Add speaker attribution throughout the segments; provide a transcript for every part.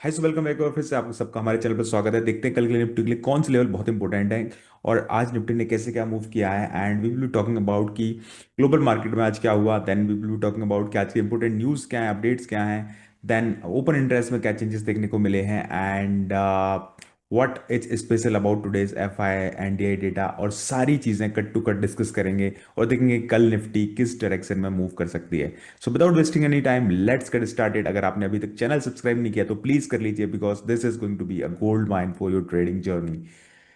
Speaker 1: हाय so welcome एक और फिर से आपको सबका हमारे चैनल पर स्वागत है। देखते हैं कल के लिए निफ्टी के लिए कौन से लेवल बहुत इंपॉर्टेंट है और आज निफ्टी ने कैसे क्या मूव किया है। And we will be talking about कि ग्लोबल मार्केट में आज क्या हुआ। Then we will be talking about कि आज के इंपॉर्टेंट न्यूज़ क्या है, अपडेट्स क्या हैं। देन ओपन इंटरेस्ट में क्या चेंजेस देखने को मिले हैं। And what is special about today's F I and D I data, और सारी चीज़ें कट टू कट डिस्कस करेंगे और देखेंगे कल निफ्टी किस डायरेक्शन में मूव कर सकती है। So without wasting any time let's get started. अगर आपने अभी तक चैनल सब्सक्राइब नहीं किया तो प्लीज कर लीजिए, because this is going to be a gold mine for your trading journey.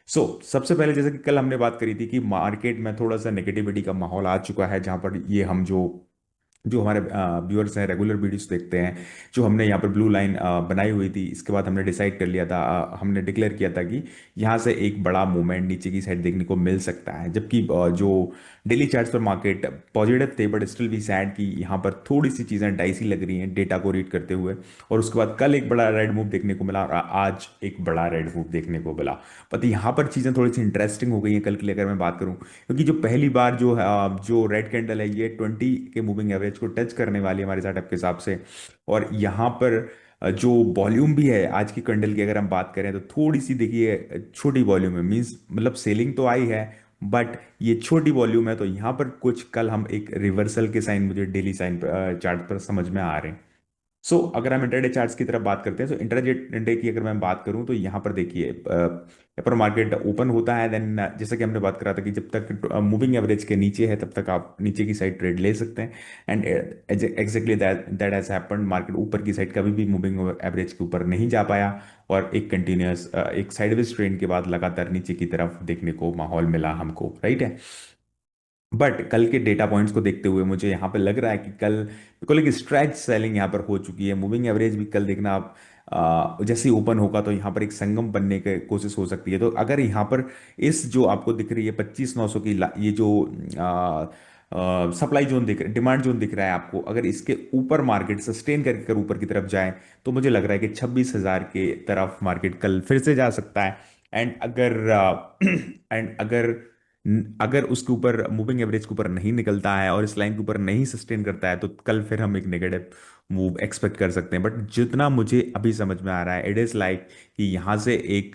Speaker 1: So सबसे पहले जैसे कि कल हमने बात करी थी कि मार्केट में थोड़ा सा नेगेटिविटी का माहौल आ चुका है, जहां पर ये हम जो जो हमारे व्यूअर्स हैं, रेगुलर वीडियोस देखते हैं, जो हमने यहाँ पर ब्लू लाइन बनाई हुई थी, इसके बाद हमने डिसाइड कर लिया था, हमने डिक्लेयर किया था कि यहाँ से एक बड़ा मूवमेंट नीचे की साइड देखने को मिल सकता है। जबकि जो डेली चार्ट्स पर मार्केट पॉजिटिव थे, बट स्टिल वी सैड कि यहाँ पर थोड़ी सी चीज़ें डाइसी लग रही हैं डेटा को रीड करते हुए। और उसके बाद कल एक बड़ा रेड मूव देखने को मिला और आज एक बड़ा रेड मूव देखने को मिला। पर यहाँ पर चीज़ें थोड़ी सी इंटरेस्टिंग हो गई हैं कल के लिए, अगर मैं बात करूँ, क्योंकि जो पहली बार जो रेड कैंडल है ये 20 के मूविंग एवरेज को टच करने वाली है हमारे सेटअप के हिसाब से। और यहाँ पर जो वॉल्यूम भी है आज की कैंडल की अगर हम बात करें तो थोड़ी सी देखिए छोटी वॉल्यूम है, मींस मतलब सेलिंग तो आई है, बट ये छोटी वॉल्यूम है। तो यहाँ पर कुछ कल हम एक रिवर्सल के साइन मुझे डेली साइन चार्ट पर समझ में आ रहे हैं। अगर हम इंटरडे चार्ट्स की तरफ बात करते हैं, तो इंटरडे की अगर मैं बात करूं तो यहाँ पर देखिए यहाँ पर मार्केट ओपन होता है। देन जैसा कि हमने बात करा था कि जब तक मूविंग एवरेज के नीचे है तब तक आप नीचे की साइड ट्रेड ले सकते हैं। And exactly that that has happened. Market ऊपर की साइड कभी भी मूविंग एवरेज के ऊपर नहीं जा पाया और एक कंटिन्यूस एक साइडवेज ट्रेंड के बाद लगातार नीचे की तरफ देखने को माहौल मिला हमको, राइट है। बट कल के डेटा पॉइंट्स को देखते हुए मुझे यहाँ पे लग रहा है कि कल बिल्कुल एक स्ट्रेच सेलिंग यहाँ पर हो चुकी है। मूविंग एवरेज भी कल देखना आप जैसे ही ओपन होगा तो यहाँ पर एक संगम बनने की कोशिश हो सकती है। तो अगर यहाँ पर इस जो आपको दिख रही है 25,900 की ये जो सप्लाई जोन दिख डिमांड जोन दिख रहा है आपको, अगर इसके ऊपर मार्केट सस्टेन करके कर ऊपर की तरफ जाए तो मुझे लग रहा है कि 26,000 के तरफ मार्केट कल फिर से जा सकता है। एंड अगर एंड अगर अगर उसके ऊपर मूविंग एवरेज के ऊपर नहीं निकलता है और इस लाइन के ऊपर नहीं सस्टेन करता है तो कल फिर हम एक नेगेटिव मूव एक्सपेक्ट कर सकते हैं। बट जितना मुझे अभी समझ में आ रहा है इट इज़ लाइक कि यहाँ से एक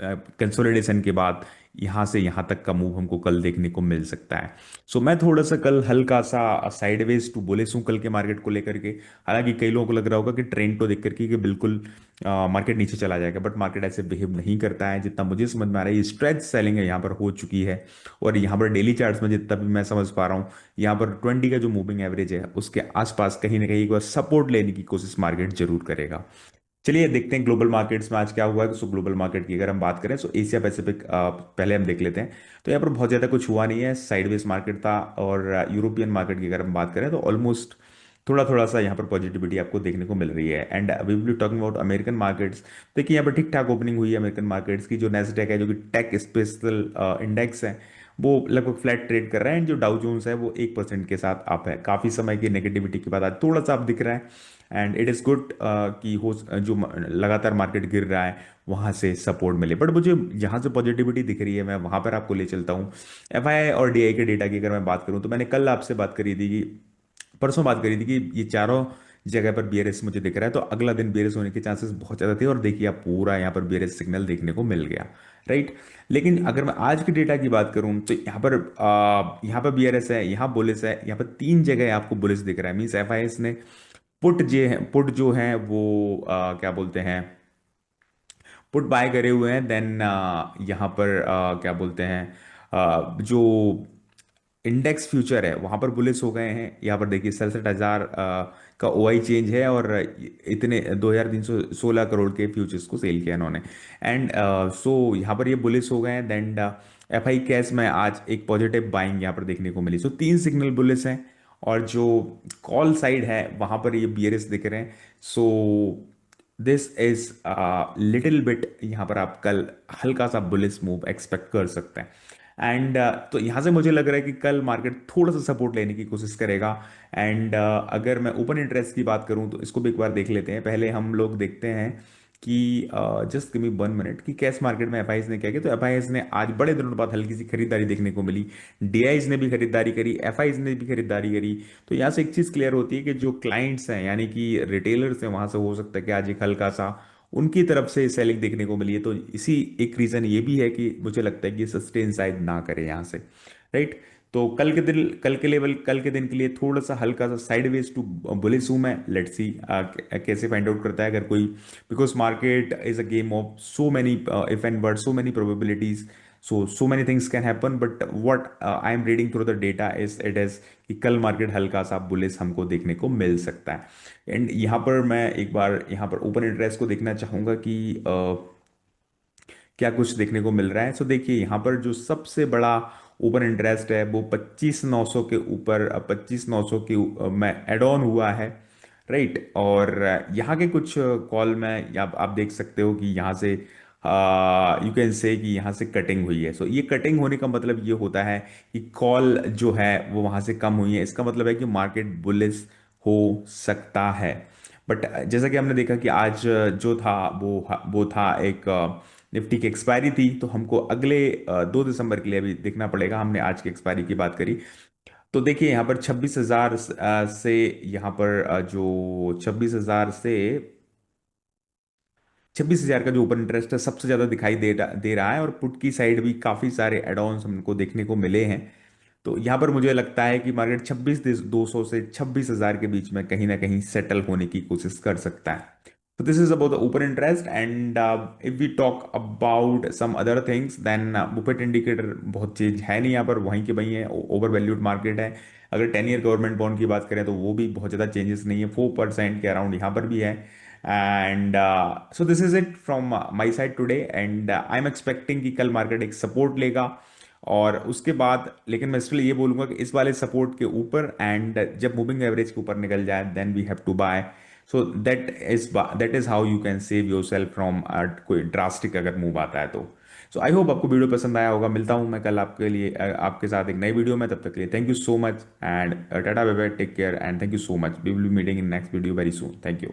Speaker 1: कंसोलिडेशन के बाद यहाँ से यहाँ तक का मूव हमको कल देखने को मिल सकता है। मैं थोड़ा सा कल हल्का सा साइडवेज टू बुलिश हूँ कल के मार्केट को लेकर के। हालांकि कई लोगों को लग रहा होगा कि ट्रेंड को देख करके कि बिल्कुल मार्केट नीचे चला जाएगा, बट मार्केट ऐसे बिहेव नहीं करता है। जितना मुझे समझ में आ रहा है ये स्ट्रेच सेलिंग है यहाँ पर हो चुकी है। और यहाँ पर डेली चार्ट्स में जितना भी मैं समझ पा रहा हूँ, यहाँ पर 20 का जो मूविंग एवरेज है उसके आसपास कहीं ना कहीं एक बार सपोर्ट लेने की कोशिश मार्केट जरूर करेगा। चलिए देखते हैं ग्लोबल मार्केट्स में आज क्या हुआ है। ग्लोबल मार्केट की अगर हम बात करें तो एशिया पैसिफिक पहले हम देख लेते हैं। तो यहाँ पर बहुत ज़्यादा कुछ हुआ नहीं है, साइडवेज मार्केट था। और यूरोपियन मार्केट की अगर हम बात करें तो ऑलमोस्ट थोड़ा थोड़ा सा यहाँ पर पॉजिटिविटी आपको देखने को मिल रही है। And we will be talking about American markets. देखिए यहाँ पर ठीक ठाक ओपनिंग हुई है अमेरिकन मार्केट्स की। जो नेस्डैक है जो कि टेक स्पेशल इंडेक्स है वो लगभग फ्लैट ट्रेड कर रहा है। एंड जो डाउ जोन्स है वो 1% के साथ अप है। काफ़ी समय की नेगेटिविटी के बाद आज थोड़ा सा अप दिख रहा है। एंड इट इज़ गुड कि हो जो लगातार मार्केट गिर रहा है वहाँ से सपोर्ट मिले। बट मुझे यहाँ से पॉजिटिविटी दिख रही है, मैं वहाँ पर आपको ले चलता हूँ। एफआई और डीआई के डेटा की अगर मैं बात करूँ तो मैंने कल आपसे बात करी थी कि परसों बात करी थी कि ये चारों जगह पर बीआरएस मुझे दिख रहा है। तो अगला दिन बीआरएस होने के चांसेस बहुत ज़्यादा थे और देखिए आप पूरा यहाँ पर बीआरएस सिग्नल देखने को मिल गया, राइट। लेकिन अगर मैं आज के डेटा की बात करूं तो यहाँ पर बीआरएस है, यहाँ बुलिस है, यहाँ पर तीन जगह आपको बुलिस दिख रहा है। मीन्स एफआईएस ने पुट जो है वो क्या बोलते हैं, पुट बाय करे हुए हैं। देन यहाँ पर क्या बोलते हैं, जो इंडेक्स फ्यूचर है वहां पर बुलिस हो गए हैं। यहाँ पर देखिए 67,000 का ओआई चेंज है और इतने 2,316 करोड़ के फ्यूचर्स को सेल किया इन्होंने। एंड यहाँ पर ये बुलिस हो गए हैं। देन एफआई कैश में आज एक पॉजिटिव बाइंग यहाँ पर देखने को मिली। तीन सिग्नल बुलिस हैं और जो कॉल साइड है वहां पर ये बियरिश दिख रहे हैं। दिस इज लिटिल बिट, यहाँ पर आप कल हल्का सा बुलिस मूव एक्सपेक्ट कर सकते हैं। एंड तो यहाँ से मुझे लग रहा है कि कल मार्केट थोड़ा सा सपोर्ट लेने की कोशिश करेगा। एंड अगर मैं ओपन इंटरेस्ट की बात करूँ तो इसको भी एक बार देख लेते हैं। पहले हम लोग देखते हैं कि जस्ट गिव मी 1 मिनट कि कैश मार्केट में एफआईएस ने क्या किया। तो एफआईएस ने आज बड़े दिनों बाद हल्की सी खरीदारी देखने को मिली। डीआईज ने भी खरीदारी करी, एफआईएस ने भी खरीदारी करी। तो यहाँ से एक चीज़ क्लियर होती है कि जो क्लाइंट्स हैं यानी कि रिटेलर्स हैं, वहां से हो सकता है कि आज एक हल्का सा उनकी तरफ से सेलिंग देखने को मिली है। तो इसी एक रीज़न ये भी है कि मुझे लगता है कि सस्टेन शायद ना करे यहाँ से, राइट। तो कल के दिन के लिए थोड़ा सा हल्का सा साइडवेज टू बुलिश हूं मैं। लेट्स सी कैसे फाइंड आउट करता है अगर कोई, because market is a game of so many if and but, so many probabilities, so many things can happen, but what I am reading through the data is it is कि कल market हल्का सा bullish हमको देखने को मिल सकता है। And यहाँ पर मैं एक बार यहाँ पर ओपन इंटरेस्ट को देखना चाहूंगा कि क्या कुछ देखने को मिल रहा है। सो देखिए यहाँ पर जो सबसे बड़ा ओपन इंटरेस्ट है वो 25,900 के ऊपर, 25,900 के में एड ऑन हुआ है, राइट। और यहाँ के कुछ कॉल में आप देख सकते हो कि यहाँ से यू कैन से कि यहाँ से कटिंग हुई है। सो ये कटिंग होने का मतलब ये होता है कि कॉल जो है वो वहाँ से कम हुई है। इसका मतलब है कि मार्केट बुलिश हो सकता है। बट जैसा कि हमने देखा कि आज जो था वो था एक निफ्टी की एक्सपायरी थी, तो हमको अगले 2 दिसंबर के लिए अभी देखना पड़ेगा। हमने आज की एक्सपायरी की बात करी, तो देखिए यहाँ पर 26,000 से यहाँ पर जो 26,000 से 26,000 का जो ओपन इंटरेस्ट है सबसे ज्यादा दिखाई दे रहा है। और पुट की साइड भी काफी सारे एडॉन्स हमको देखने को मिले हैं। तो यहाँ पर मुझे लगता है कि मार्केट 26,200 से 26,000 के बीच में कहीं ना कहीं सेटल होने की कोशिश कर सकता है। तो this is about the open interest. And if we talk about some other things then Buffett indicator बहुत चेंज है नहीं यहाँ पर, वहीं के वहीं है, ओवर वैल्यूड मार्केट है। अगर 10 ईयर गवर्नमेंट बॉन्ड की बात करें तो वो भी बहुत ज़्यादा चेंजेस नहीं है, 4% के अराउंड यहाँ पर भी है। And so this is it from my side today. And I am expecting कि कल मार्केट एक सपोर्ट लेगा, और उसके बाद लेकिन मैं स्टिल ये बोलूंगा कि इस वाले सपोर्ट के ऊपर एंड जब मूविंग एवरेज के ऊपर निकल जाए then we have to buy. So that is how you can save yourself from कोई ड्रास्टिक अगर मूव आता है तो। सो आई होप आपको वीडियो पसंद आया होगा। मिलता हूं मैं कल आपके लिए आपके साथ एक नई वीडियो में। तब तक के लिए thank you so much and tata bye bye, take care and thank you so much. We will be meeting in next video very soon. Thank you.